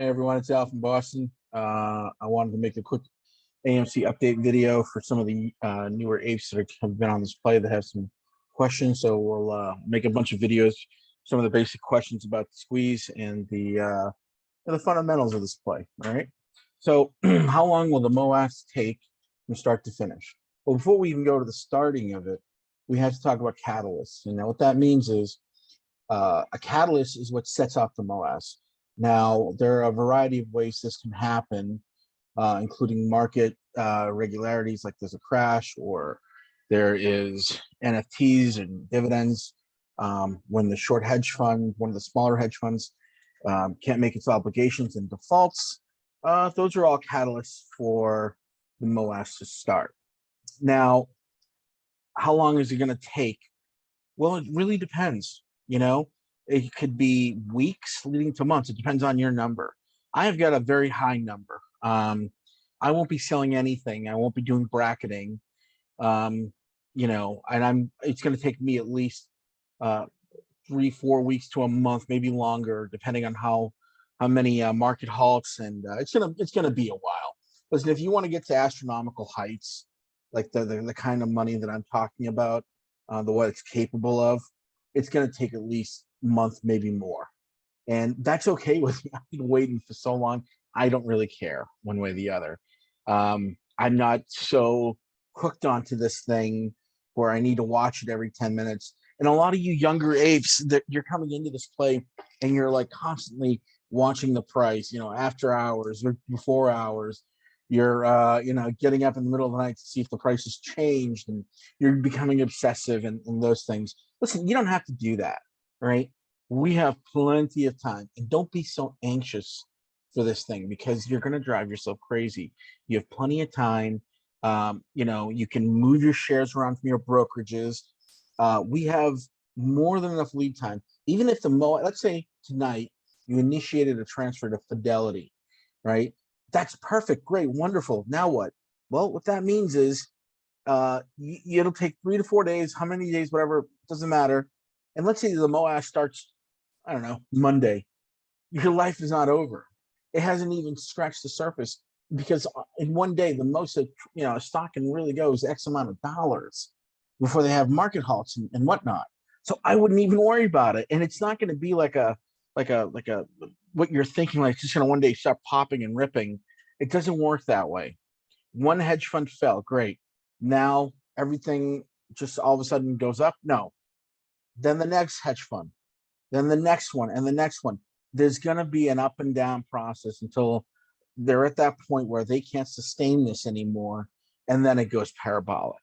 Hey everyone, it's Al from Boston. I wanted to make a quick AMC update video for some of the newer apes that have been on this play that have some questions. So we'll make a bunch of videos, some of the basic questions about the squeeze and the fundamentals of this play. All right. So how long will the MOASS take from start to finish? Well, before we even go to the starting of it, we have to talk about catalysts. And now what that means is a catalyst is what sets off the MOASS. Now, there are a variety of ways this can happen, including market regularities, like there's a crash, or there is NFTs and dividends. When the short hedge fund, one of the smaller hedge funds, can't make its obligations and defaults, those are all catalysts for the MOASS to start. Now, how long is it going to take? Well, it really depends. It could be weeks leading to months. It depends on your number. I have got a very high number. I won't be selling anything. I won't be doing bracketing. And it's going to take me at least 3-4 weeks to a month, maybe longer, depending on how many market halts, and it's gonna be a while. Listen, if you want to get to astronomical heights, like the kind of money that I'm talking about, what it's capable of, it's going to take at least a month, maybe more. And that's okay with me. I've been waiting for so long. I don't really care one way or the other. I'm not so hooked onto this thing where I need to watch it every 10 minutes. And a lot of you younger apes that you're coming into this play and you're like constantly watching the price, after hours or before hours. You're getting up in the middle of the night to see if the price has changed, and you're becoming obsessive and those things. Listen, you don't have to do that, right? We have plenty of time, and don't be so anxious for this thing because you're going to drive yourself crazy. You have plenty of time. You can move your shares around from your brokerages. We have more than enough lead time. Even if let's say tonight you initiated a transfer to Fidelity, right? That's perfect, great, wonderful. Now what? Well, what that means is it'll take 3 to 4 days, how many days, whatever, doesn't matter. And let's say the MOASS starts, I don't know, Monday. Your life is not over. It hasn't even scratched the surface, because in one day, the most a stock can really go is X amount of dollars before they have market halts and whatnot. So I wouldn't even worry about it. And it's not going to be like a what you're thinking, like it's just going to one day start popping and ripping. It doesn't work that way. One hedge fund fell, great. Now everything just all of a sudden goes up? No. Then the next hedge fund, then the next one, and the next one. There's going to be an up and down process until they're at that point where they can't sustain this anymore, and then it goes parabolic.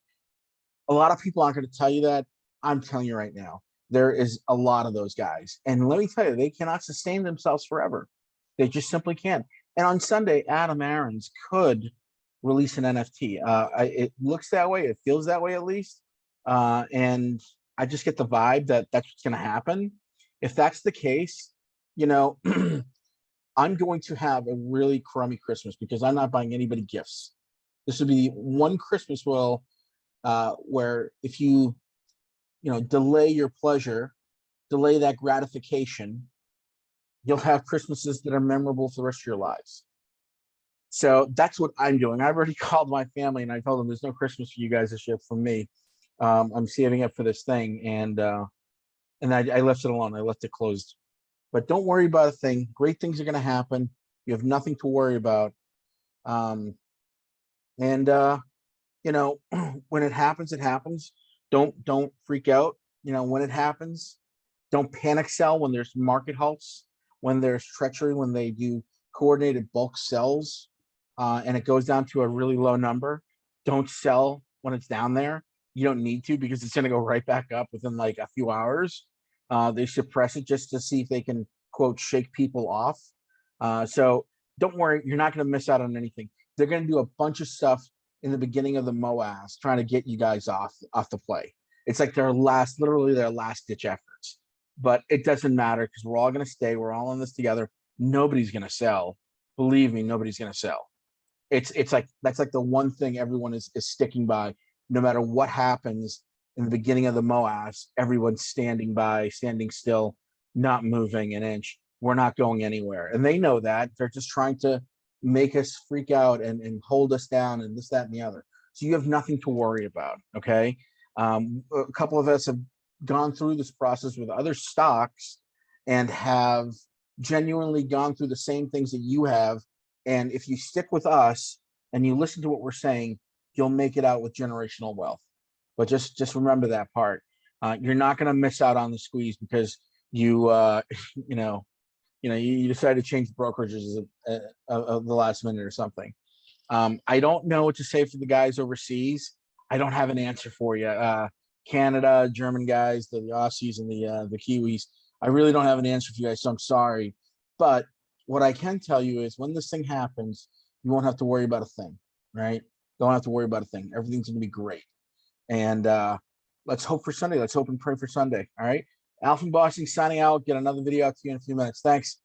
A lot of people aren't going to tell you that. I'm telling you right now. There is a lot of those guys. And let me tell you, they cannot sustain themselves forever. They just simply can't. And on Sunday, Adam Aarons could release an NFT. It looks that way. It feels that way, at least. And I just get the vibe that that's what's going to happen. If that's the case, I'm going to have a really crummy Christmas because I'm not buying anybody gifts. This would be one Christmas where if you delay your pleasure, delay that gratification, you'll have Christmases that are memorable for the rest of your lives. So that's what I'm doing. I've already called my family and I told them there's no Christmas for you guys this year from me. I'm saving up for this thing, and I left it alone. I left it closed. But don't worry about a thing. Great things are going to happen. You have nothing to worry about. When it happens, it happens. Don't freak out. When it happens, don't panic sell when there's market halts, when there's treachery, when they do coordinated bulk sells, and it goes down to a really low number. Don't sell when it's down there. You don't need to, because it's going to go right back up within like a few hours. They suppress it just to see if they can, quote, shake people off. So don't worry. You're not going to miss out on anything. They're going to do a bunch of stuff in the beginning of the MOASS, trying to get you guys off the play. It's like literally their last ditch efforts. But it doesn't matter, because we're all going to stay. We're all in this together. Nobody's going to sell. Believe me, nobody's going to sell. It's like that's like the one thing everyone is sticking by. No matter what happens in the beginning of the MOASS, everyone's standing still, not moving an inch. we're not going anywhere. And they know that. They're just trying to make us freak out and hold us down and this, that, and the other. So you have nothing to worry about, okay? A couple of us have gone through this process with other stocks and have genuinely gone through the same things that you have. And if you stick with us and you listen to what we're saying, you'll make it out with generational wealth. But just remember that part. You're not going to miss out on the squeeze because you you decide to change brokerages of the last minute or something. I don't know what to say for the guys overseas. I don't have an answer for you. Canada, German guys, the Aussies and the Kiwis. I really don't have an answer for you guys, so I'm sorry. But what I can tell you is when this thing happens, you won't have to worry about a thing, right? Don't have to worry about a thing. Everything's going to be great. And let's hope for Sunday. Let's hope and pray for Sunday. All right. Alpha Bossing signing out. Get another video out to you in a few minutes. Thanks.